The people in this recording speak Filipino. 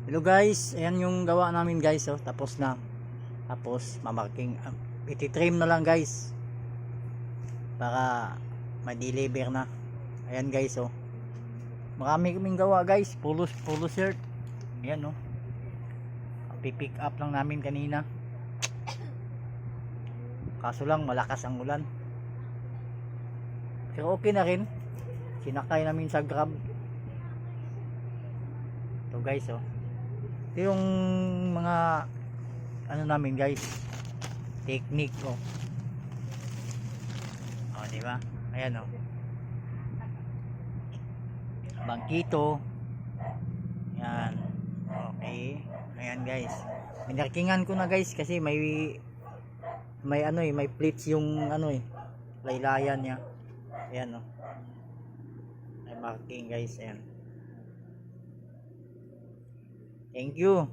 Hello guys, ayan yung gawa namin guys, oh, tapos na. Tapos mamarking iti-trim na lang guys para ma-deliver na. Ayan guys, oh. Marami kaming gawa guys, polo shirt. Ayan, oh. Pipick up lang namin kanina. Kaso lang malakas ang ulan. Pero okay na rin. Sinakay namin sa Grab. Ito guys, oh. Ito yung mga ano namin guys, technique, oh. Oh, di ba? Ayan, oh. Bangkito. Ayan. Okay. Ayan guys. Minarkingan ko na guys kasi may ano eh, may plates yung ano eh, laylayan niya. Ayan, oh. May marking guys, ayan. Thank you.